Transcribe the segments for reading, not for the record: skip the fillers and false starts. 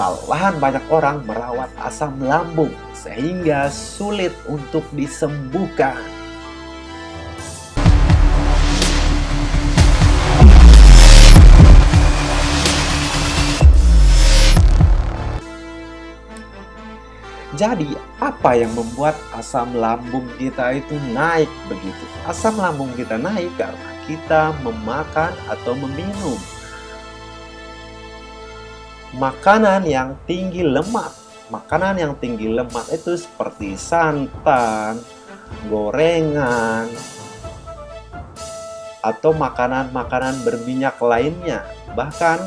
Kesalahan banyak orang merawat asam lambung sehingga sulit untuk disembuhkan. Jadi, apa yang membuat asam lambung kita itu naik begitu? Asam lambung kita naik karena kita memakan atau meminum makanan yang tinggi lemak. Makanan yang tinggi lemak itu seperti santan, gorengan, atau makanan-makanan berminyak lainnya. Bahkan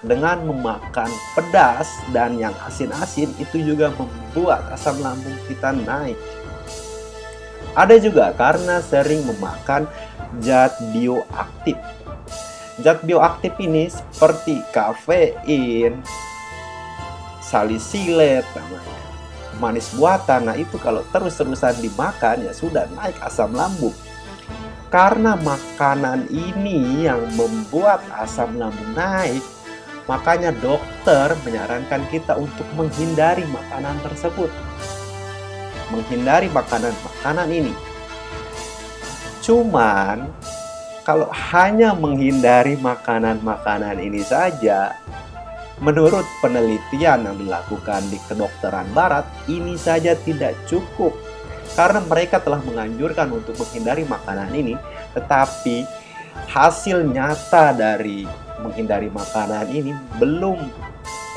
dengan memakan pedas dan yang asin-asin itu juga membuat asam lambung kita naik. Ada juga karena sering memakan zat bioaktif. Zat bioaktif ini seperti kafein, salisilet, namanya manis buatan. Nah, itu kalau terus-terusan dimakan ya sudah naik asam lambung. Karena makanan ini yang membuat asam lambung naik, makanya dokter menyarankan kita untuk menghindari makanan tersebut. Menghindari makanan-makanan ini. Cuman, kalau hanya menghindari makanan-makanan ini saja, menurut penelitian yang dilakukan di kedokteran barat, ini saja tidak cukup. Karena mereka telah menganjurkan untuk menghindari makanan ini, tetapi hasil nyata dari menghindari makanan ini belum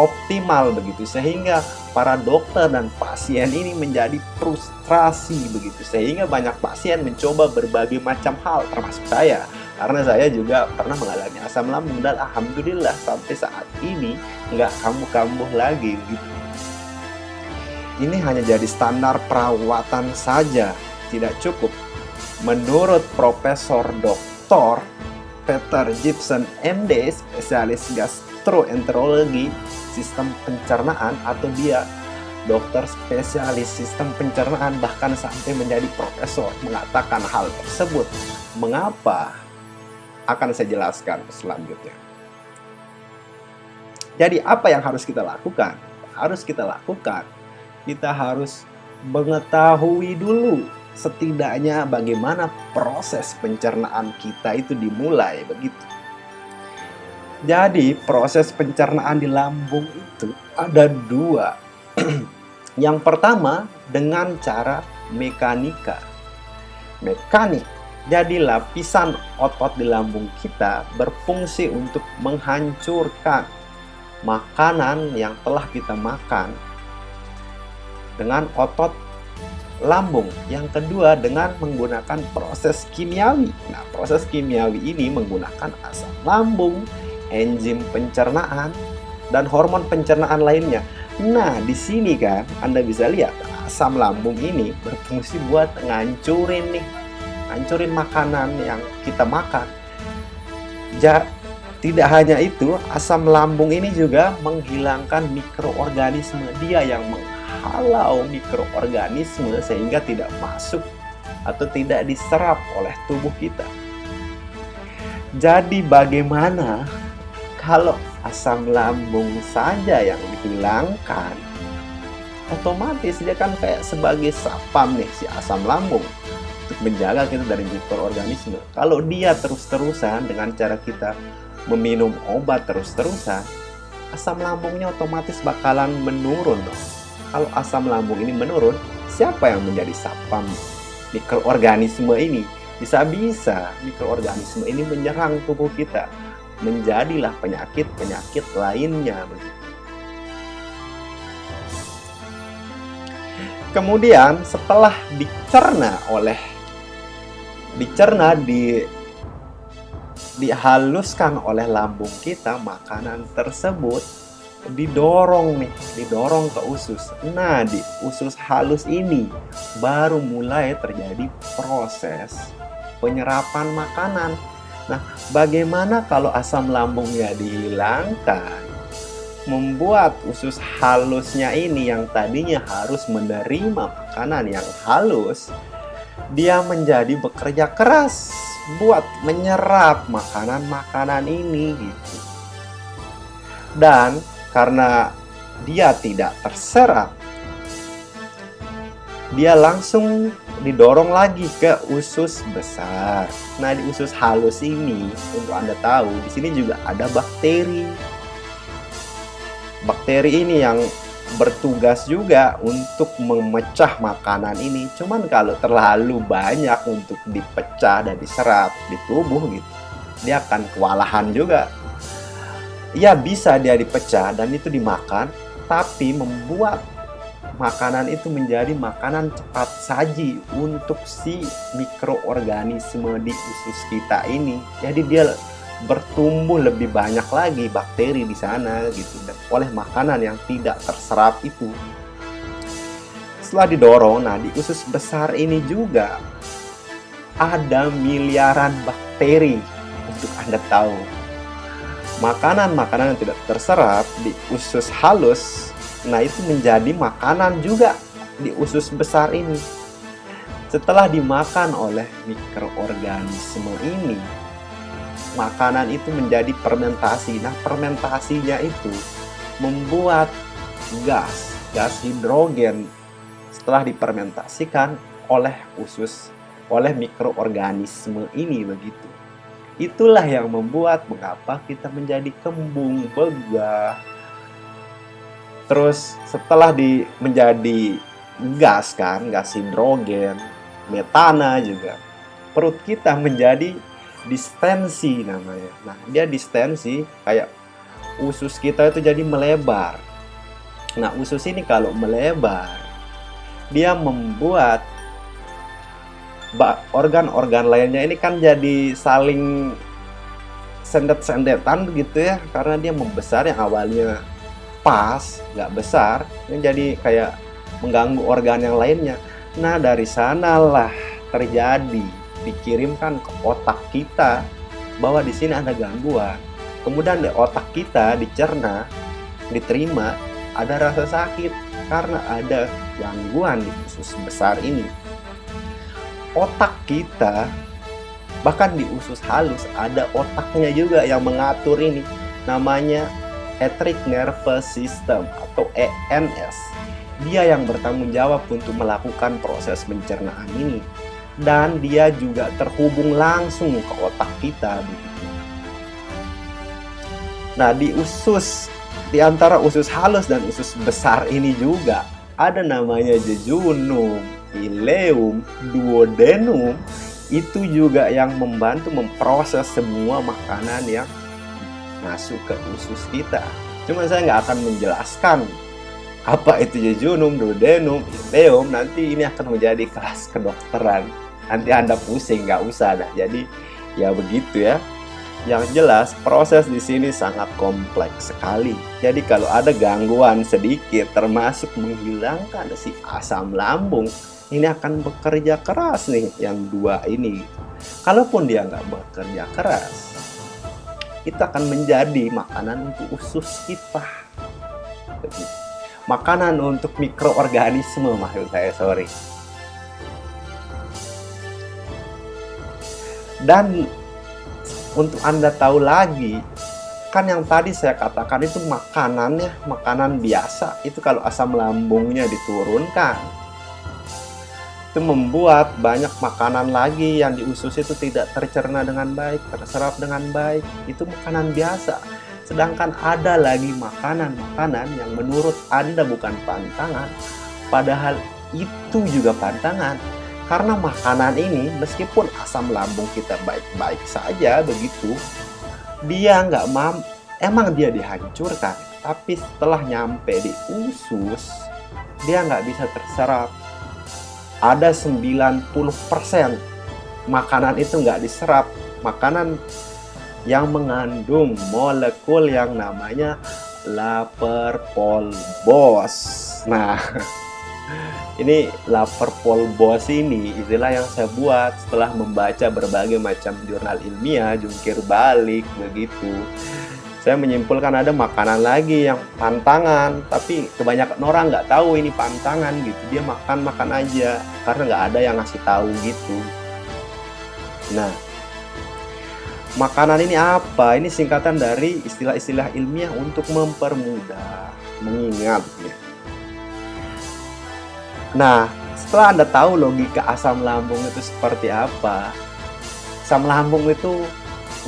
optimal begitu, sehingga para dokter dan pasien ini menjadi frustrasi begitu, sehingga banyak pasien mencoba berbagai macam hal, termasuk saya, karena saya juga pernah mengalami asam lambung dan alhamdulillah sampai saat ini nggak kambuh-kambuh lagi gitu. Ini hanya jadi standar perawatan saja, tidak cukup. Menurut Profesor Dr. Peter Gibson MD, spesialis gastroenterologi sistem pencernaan, atau dia dokter spesialis sistem pencernaan, bahkan sampai menjadi profesor, mengatakan hal tersebut. Mengapa? Akan saya jelaskan selanjutnya. Jadi apa yang harus kita lakukan? Kita harus mengetahui dulu setidaknya bagaimana proses pencernaan kita itu dimulai begitu. Jadi proses pencernaan di lambung itu ada dua. Yang pertama dengan cara mekanik. Jadi lapisan otot di lambung kita berfungsi untuk menghancurkan makanan yang telah kita makan dengan otot lambung. Yang kedua dengan menggunakan proses kimiawi. Nah, proses kimiawi ini menggunakan asam lambung, enzim pencernaan, dan hormon pencernaan lainnya. Nah, di sini kan Anda bisa lihat asam lambung ini berfungsi buat ngancurin makanan yang kita makan. Tidak hanya itu, asam lambung ini juga menghilangkan mikroorganisme. Dia yang menghalau mikroorganisme sehingga tidak masuk atau tidak diserap oleh tubuh kita. Jadi bagaimana kalau asam lambung saja yang dihilangkan? Otomatis dia kan kayak sebagai sapam nih si asam lambung untuk menjaga kita dari mikroorganisme. Kalau dia terus-terusan dengan cara kita meminum obat terus-terusan, asam lambungnya otomatis bakalan menurun dong. Kalau asam lambung ini menurun, siapa yang menjadi sapam mikroorganisme ini? Bisa-bisa mikroorganisme ini menyerang tubuh kita, menjadilah penyakit-penyakit lainnya. Kemudian setelah dihaluskan oleh lambung kita, makanan tersebut didorong ke usus. Nah, di usus halus ini baru mulai terjadi proses penyerapan makanan. Nah, bagaimana kalau asam lambungnya dihilangkan? Membuat usus halusnya ini yang tadinya harus menerima makanan yang halus, dia menjadi bekerja keras buat menyerap makanan-makanan ini gitu. Dan karena dia tidak terserap, dia langsung didorong lagi ke usus besar. Nah, di usus halus ini, untuk Anda tahu, di sini juga ada bakteri. Bakteri ini yang bertugas juga untuk memecah makanan ini. Cuman kalau terlalu banyak untuk dipecah dan diserap di tubuh gitu, dia akan kewalahan juga. Ya, bisa dia dipecah dan itu dimakan, tapi membuat makanan itu menjadi makanan cepat saji untuk si mikroorganisme di usus kita ini. Jadi dia bertumbuh lebih banyak lagi bakteri di sana gitu, oleh makanan yang tidak terserap itu. Setelah didorong, nah di usus besar ini juga ada miliaran bakteri. Untuk Anda tahu, makanan-makanan yang tidak terserap di usus halus, nah itu menjadi makanan juga di usus besar ini. Setelah dimakan oleh mikroorganisme ini, makanan itu menjadi fermentasi. Nah, fermentasinya itu membuat gas hidrogen setelah difermentasikan oleh mikroorganisme ini begitu. Itulah yang membuat mengapa kita menjadi kembung, begah. Terus setelah menjadi gas hidrogen, metana juga, perut kita menjadi distensi namanya. Nah, dia distensi kayak usus kita itu jadi melebar. Nah, usus ini kalau melebar, dia membuat organ-organ lainnya ini kan jadi saling sendet-sendetan begitu ya, karena dia membesar. Yang awalnya pas, nggak besar, yang jadi kayak mengganggu organ yang lainnya. Nah, dari sanalah terjadi, dikirimkan ke otak kita bahwa di sini ada gangguan. Kemudian di otak kita dicerna, diterima ada rasa sakit karena ada gangguan di usus besar ini. Otak kita, bahkan di usus halus ada otaknya juga yang mengatur ini, namanya Etheric Nervous System atau ENS. Dia yang bertanggung jawab untuk melakukan proses pencernaan ini, dan dia juga terhubung langsung ke otak kita begitu. Nah, di antara usus halus dan usus besar ini juga ada namanya jejunum, ileum, duodenum. Itu juga yang membantu memproses semua makanan yang masuk ke usus kita. Cuma saya nggak akan menjelaskan apa itu jejunum, duodenum, ileum. Nanti ini akan menjadi kelas kedokteran. Nanti Anda pusing, nggak usah dah. Jadi ya begitu ya. Yang jelas proses di sini sangat kompleks sekali. Jadi kalau ada gangguan sedikit, termasuk menghilangkan si asam lambung, ini akan bekerja keras nih yang dua ini. Kalaupun dia nggak bekerja keras, itu akan menjadi makanan untuk usus kita. Makanan untuk mikroorganisme maksud saya, sorry. Dan untuk Anda tahu lagi, kan yang tadi saya katakan itu makanannya, makanan biasa. Itu kalau asam lambungnya diturunkan, itu membuat banyak makanan lagi yang di usus itu tidak tercerna dengan baik, terserap dengan baik. Itu makanan biasa. Sedangkan ada lagi makanan-makanan yang menurut Anda bukan pantangan, padahal itu juga pantangan. Karena makanan ini meskipun asam lambung kita baik-baik saja begitu, dia nggak emang dia dihancurkan, tapi setelah nyampe di usus, dia nggak bisa terserap. Ada 90% makanan itu nggak diserap. Makanan yang mengandung molekul yang namanya Laperpolbos. Nah, ini Laperpolbos ini istilah yang saya buat setelah membaca berbagai macam jurnal ilmiah, jungkir balik begitu. Saya menyimpulkan ada makanan lagi yang pantangan, tapi kebanyakan orang nggak tahu ini pantangan gitu. Dia makan aja karena nggak ada yang ngasih tahu gitu. Nah, Makanan ini apa? Ini singkatan dari istilah-istilah ilmiah untuk mempermudah mengingat ya. Nah, setelah Anda tahu logika asam lambung itu seperti apa, asam lambung itu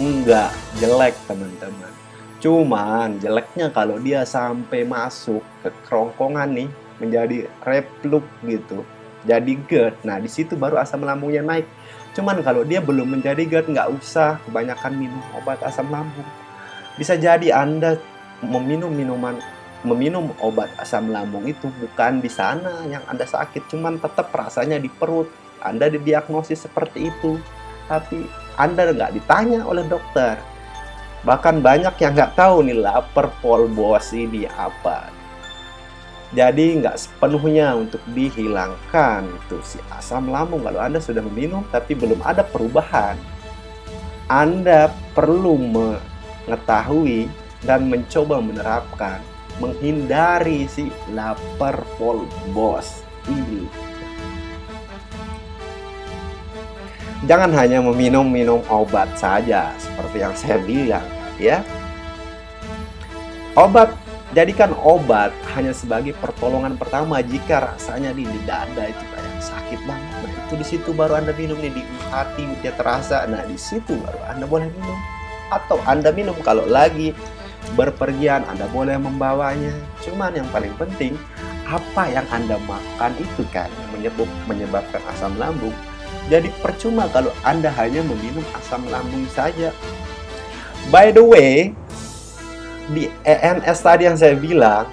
enggak jelek, teman-teman. Cuman jeleknya kalau dia sampai masuk ke kerongkongan nih, menjadi reflux gitu, jadi GERD. Nah, di situ baru asam lambungnya naik. Cuman kalau dia belum menjadi GERD, nggak usah kebanyakan minum obat asam lambung. Bisa jadi Anda meminum obat asam lambung itu bukan di sana yang Anda sakit, cuman tetap rasanya di perut. Anda didiagnosis seperti itu, tapi Anda nggak ditanya oleh dokter. Bahkan banyak yang nggak tahu nih lapar polbos ini apa. Jadi nggak sepenuhnya untuk dihilangkan itu si asam lambung kalau Anda sudah meminum tapi belum ada perubahan. Anda perlu mengetahui dan mencoba menerapkan, menghindari si lapar polbos ini. Jangan hanya minum obat saja seperti yang saya bilang ya. Jadikan obat hanya sebagai pertolongan pertama jika rasanya di dada itu kayak sakit banget. Nah, itu di situ baru Anda minum nih, di hati dia terasa. Nah, di situ baru Anda boleh minum. Atau Anda minum kalau lagi berpergian, Anda boleh membawanya. Cuman yang paling penting, apa yang Anda makan itu kan menyebabkan asam lambung. Jadi percuma kalau Anda hanya meminum asam lambung saja. By the way, di ENS tadi yang saya bilang,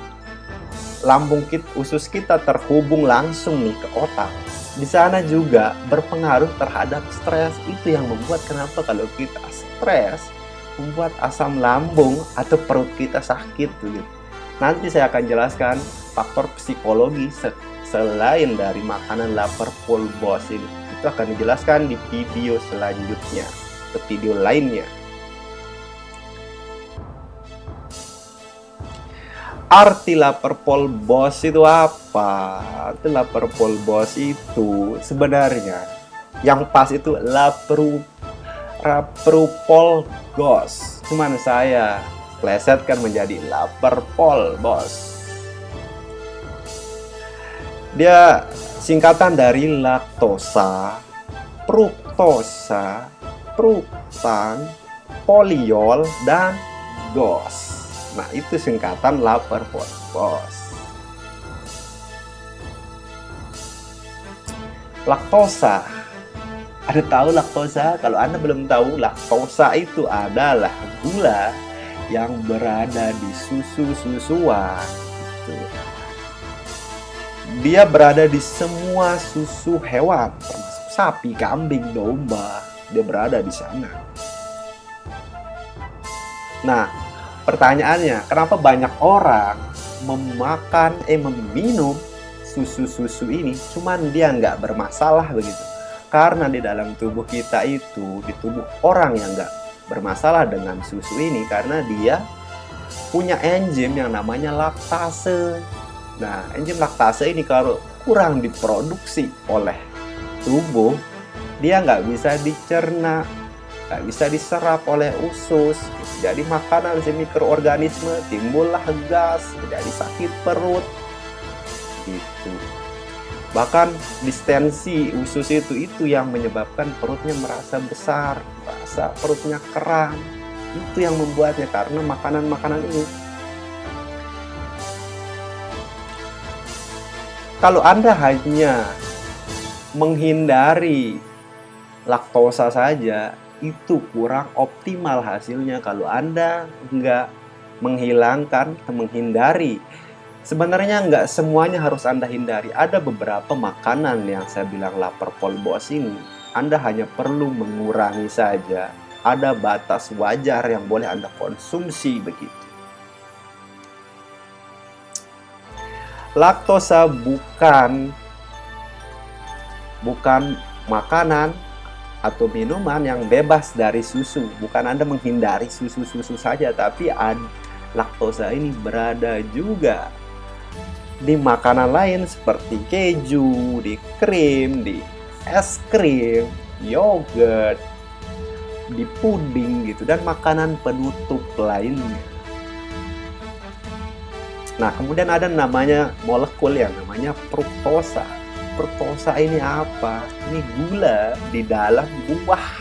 usus kita terhubung langsung nih ke otak. Di sana juga berpengaruh terhadap stres. Itu yang membuat kenapa kalau kita stres, membuat asam lambung atau perut kita sakit gitu. Nanti saya akan jelaskan faktor psikologi selain dari makanan lapar polbos ini. Itu akan dijelaskan di video selanjutnya, atau video lainnya. Arti lapar polbos itu apa? Arti lapar polbos itu sebenarnya yang pas itu laprupolgos. Cuman saya plesetkan menjadi lapar polbos. Dia singkatan dari laktosa, fruktosa, fruktan, poliol, dan gos. Nah, itu singkatan lapar polbos. Laktosa. Ada tahu laktosa? Kalau Anda belum tahu, laktosa itu adalah gula yang berada di susu-susuan. Dia berada di semua susu hewan, termasuk sapi, kambing, domba. Dia berada di sana. Nah, pertanyaannya, kenapa banyak orang meminum susu-susu ini, cuman dia nggak bermasalah begitu? Karena di dalam tubuh kita itu, di tubuh orang yang nggak bermasalah dengan susu ini, karena dia punya enzim yang namanya laktase. Nah, enzim laktase ini kalau kurang diproduksi oleh tubuh, dia nggak bisa dicerna, nggak bisa diserap oleh usus. Jadi makanan si mikroorganisme timbullah gas, jadi sakit perut gitu. Bahkan distensi usus itu yang menyebabkan perutnya merasa besar, merasa perutnya kram. Itu yang membuatnya karena makanan-makanan ini. Kalau Anda hanya menghindari laktosa saja, itu kurang optimal hasilnya. Kalau Anda nggak menghilangkan atau menghindari, sebenarnya nggak semuanya harus Anda hindari. Ada beberapa makanan yang saya bilang lapar polbos ini, Anda hanya perlu mengurangi saja. Ada batas wajar yang boleh Anda konsumsi begitu. Laktosa bukan makanan atau minuman yang bebas dari susu. Bukan Anda menghindari susu-susu saja, tapi laktosa ini berada juga di makanan lain seperti keju, di krim, di es krim, yogurt, di puding gitu, dan makanan penutup lainnya. Nah, kemudian ada namanya molekul yang namanya fruktosa. Fruktosa ini apa? Ini gula di dalam buah.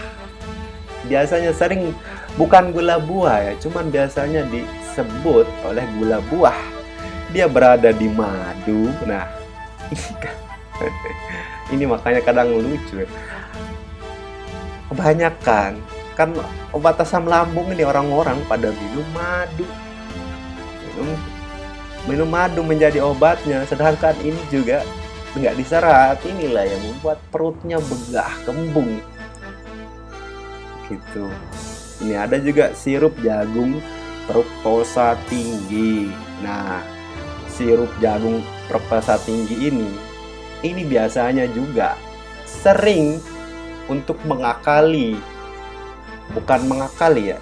Biasanya sering bukan gula buah ya, cuman biasanya disebut oleh gula buah. Dia berada di madu. Nah, ini makanya kadang lucu. Kebanyakan kan obat asam lambung ini orang-orang pada minum madu. Minum madu menjadi obatnya, sedangkan ini juga nggak diserap. Inilah yang membuat perutnya begah kembung gitu. Ini ada juga sirup jagung fruktosa tinggi. Nah, sirup jagung fruktosa tinggi ini biasanya juga sering untuk mengakali, bukan mengakali ya,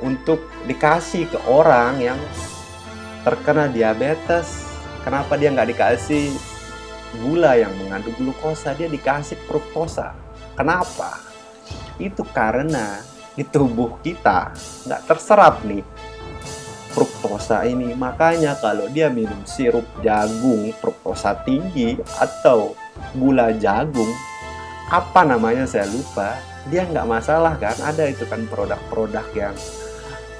untuk dikasih ke orang yang terkena diabetes. Kenapa dia nggak dikasih gula yang mengandung glukosa, dia dikasih fruktosa? Kenapa? Itu karena di tubuh kita nggak terserap nih fruktosa ini. Makanya kalau dia minum sirup jagung fruktosa tinggi atau gula jagung, apa namanya saya lupa, dia nggak masalah kan. Ada itu kan produk-produk yang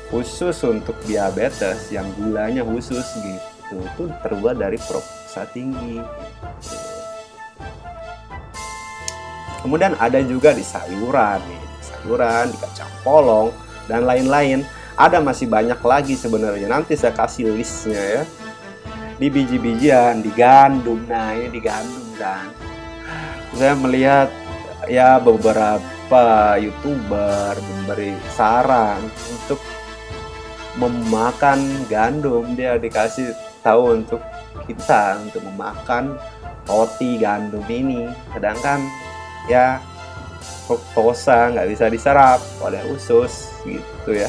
khusus untuk diabetes, yang gulanya khusus gitu, itu terbuat dari fruktosa tinggi. Kemudian ada juga di sayuran nih, di kacang polong dan lain-lain. Ada masih banyak lagi sebenarnya, nanti saya kasih listnya ya. Di biji-bijian, di gandum. Nah, ini di gandum kan, saya melihat ya beberapa YouTuber memberi saran untuk memakan gandum. Dia dikasih tahu untuk kita untuk memakan roti gandum ini, sedangkan ya fruktosa nggak bisa diserap oleh usus gitu ya.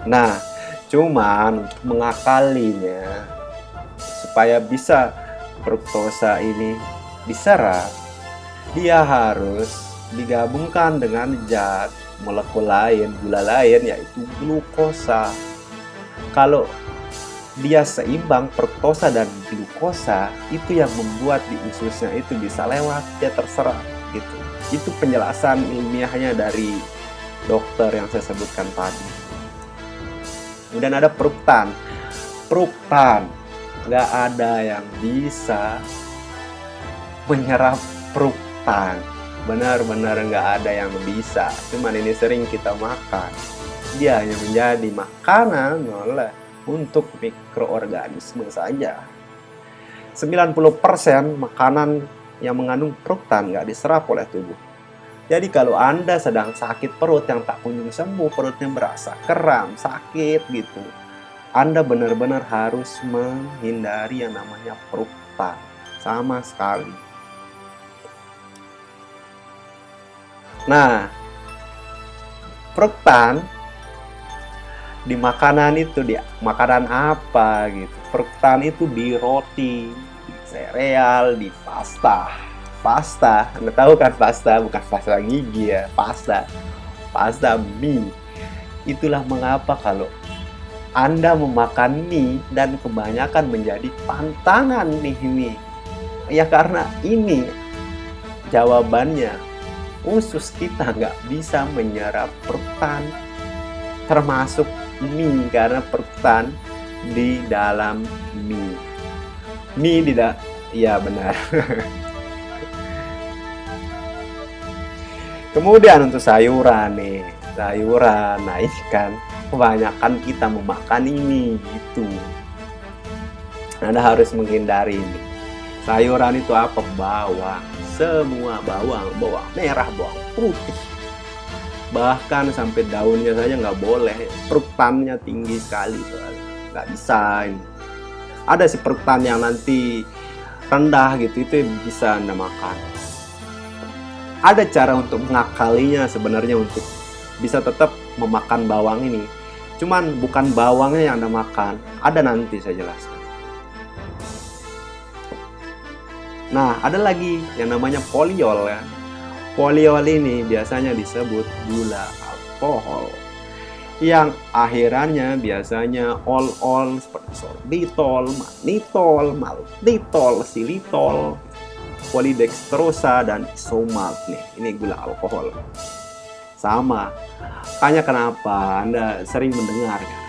Nah, cuman untuk mengakalinya supaya bisa fruktosa ini diserap, dia harus digabungkan dengan zat molekul lain, gula lain, yaitu glukosa. Kalau dia seimbang fruktosa dan glukosa, itu yang membuat di ususnya itu bisa lewat, dia terserap gitu. Itu penjelasan ilmiahnya dari dokter yang saya sebutkan tadi. Kemudian ada fruktan. Fruktan, nggak ada yang bisa menyerap fruktan. Benar-benar nggak ada yang bisa. Cuman ini sering kita makan. Dia hanya menjadi makanan untuk mikroorganisme saja. 90% makanan yang mengandung fruktan nggak diserap oleh tubuh. Jadi kalau Anda sedang sakit perut yang tak kunjung sembuh, perutnya berasa kram, sakit gitu, Anda benar-benar harus menghindari yang namanya fruktan sama sekali. Nah, fruktan di makanan itu, di makanan apa gitu? Fruktan itu di roti, di sereal, di pasta. Pasta, Anda tahu kan pasta, bukan pasta gigi ya, pasta mie. Itulah mengapa kalau Anda memakan mie dan kebanyakan menjadi pantangan nih mie. Ya karena ini jawabannya, usus kita nggak bisa menyerap fruktan, termasuk mie, karena fruktan di dalam mie. Mie tidak, ya benar. Kemudian untuk sayuran nih, nah ini kan kebanyakan kita memakan ini gitu. Anda harus menghindari ini. Sayuran itu apa? Bawang, semua bawang merah, bawang putih. Bahkan sampai daunnya saja nggak boleh, fruktannya tinggi sekali, nggak bisa ini. Ada si fruktan yang nanti rendah gitu, itu bisa Anda makan. Ada cara untuk mengakalinya sebenarnya untuk bisa tetap memakan bawang ini. Cuman bukan bawangnya yang Anda makan, ada nanti saya jelaskan. Nah, ada lagi yang namanya poliol ya. Poliol ini biasanya disebut gula alkohol, yang akhirannya biasanya ol-ol seperti sorbitol, mannitol, maltitol, xilitol, polidextrosa, dan isomalt nih. Ini gula alkohol. Sama. Hanya kenapa Anda sering mendengar kan?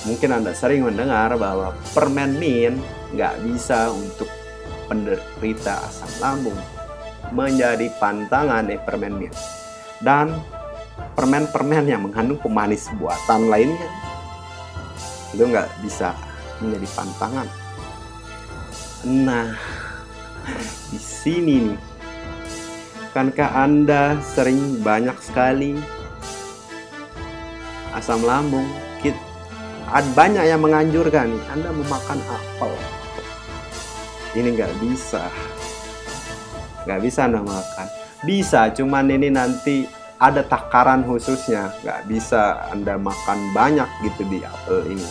Mungkin Anda sering mendengar bahwa permen mint nggak bisa untuk penderita asam lambung, menjadi pantangan permen mint. Dan permen-permen yang mengandung pemanis buatan lainnya itu nggak bisa menjadi pantangan. Nah, di sini nih, bukankah Anda sering banyak sekali asam lambung? Banyak yang menganjurkan nih, Anda memakan apel. Ini nggak bisa Anda makan. Bisa, cuman ini nanti ada takaran khususnya. Nggak bisa Anda makan banyak gitu di apel ini.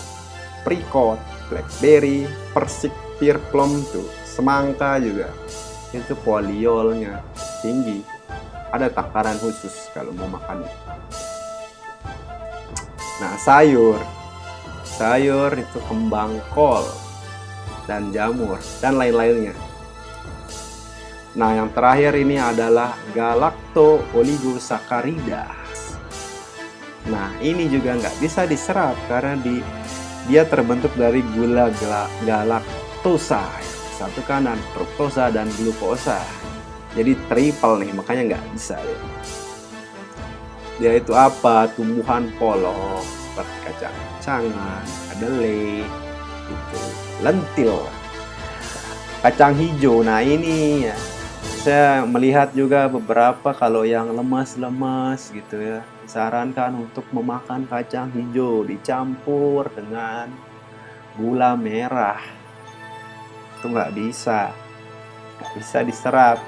Apricot, blackberry, persik, pear plum tuh, semangka juga, itu poliolnya tinggi. Ada takaran khusus kalau mau makan. Nah, sayur itu kembang kol dan jamur dan lain-lainnya. Nah, yang terakhir ini adalah galacto-oligosakarida. Nah, ini juga nggak bisa diserap karena dia terbentuk dari gula galaktosa, satu kanan, fruktosa dan glukosa. Jadi triple nih, makanya nggak bisa ya. Dia itu apa? Tumbuhan polos seperti kacang-kacangan, kedelai, gitu, lentil, kacang hijau. Nah, ini ya, saya melihat juga beberapa kalau yang lemas-lemas gitu ya, disarankan untuk memakan kacang hijau dicampur dengan gula merah. Itu nggak bisa diserap.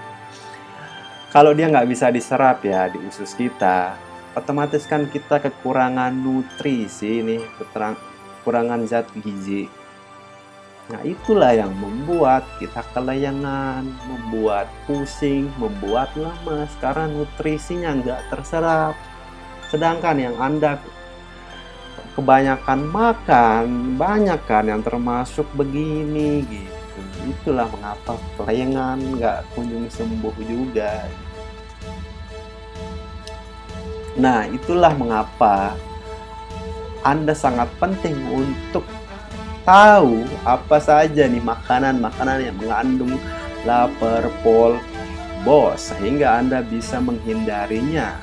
Kalau dia nggak bisa diserap ya di usus kita, otomatis kan kita kekurangan nutrisi nih, kekurangan zat gizi. Nah, itulah yang membuat kita kelayangan, membuat pusing, membuat lemas karena nutrisinya nggak terserap. Sedangkan yang Anda kebanyakan makan, banyak kan yang termasuk begini gitu. Itulah mengapa kelayangan nggak kunjung sembuh juga. Nah, itulah mengapa Anda sangat penting untuk tahu apa saja nih makanan-makanan yang mengandung laperpolbos sehingga Anda bisa menghindarinya.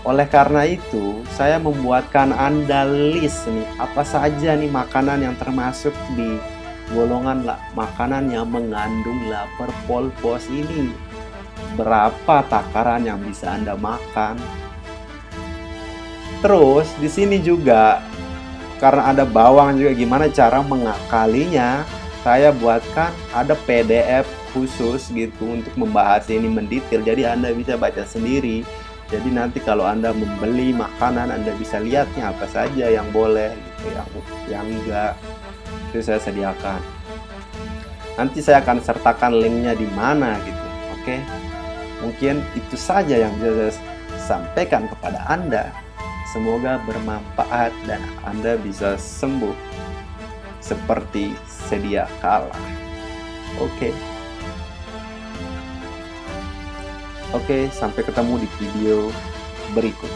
Oleh karena itu, saya membuatkan Anda list nih apa saja nih makanan yang termasuk di golongan makanan yang mengandung laperpolbos ini. Berapa takaran yang bisa Anda makan. Terus di sini juga karena ada bawang juga, gimana cara mengakalinya, saya buatkan ada PDF khusus gitu untuk membahas ini mendetail. Jadi Anda bisa baca sendiri. Jadi nanti kalau Anda membeli makanan, Anda bisa lihatnya apa saja yang boleh gitu, yang enggak. Itu saya sediakan. Nanti saya akan sertakan linknya di mana gitu. Oke. Mungkin itu saja yang bisa saya sampaikan kepada Anda. Semoga bermanfaat dan Anda bisa sembuh seperti sedia kala. Oke, sampai ketemu di video berikut.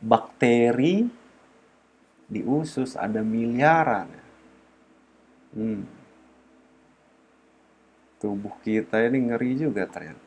Bakteri di usus ada miliaran. Tubuh kita ini ngeri juga ternyata.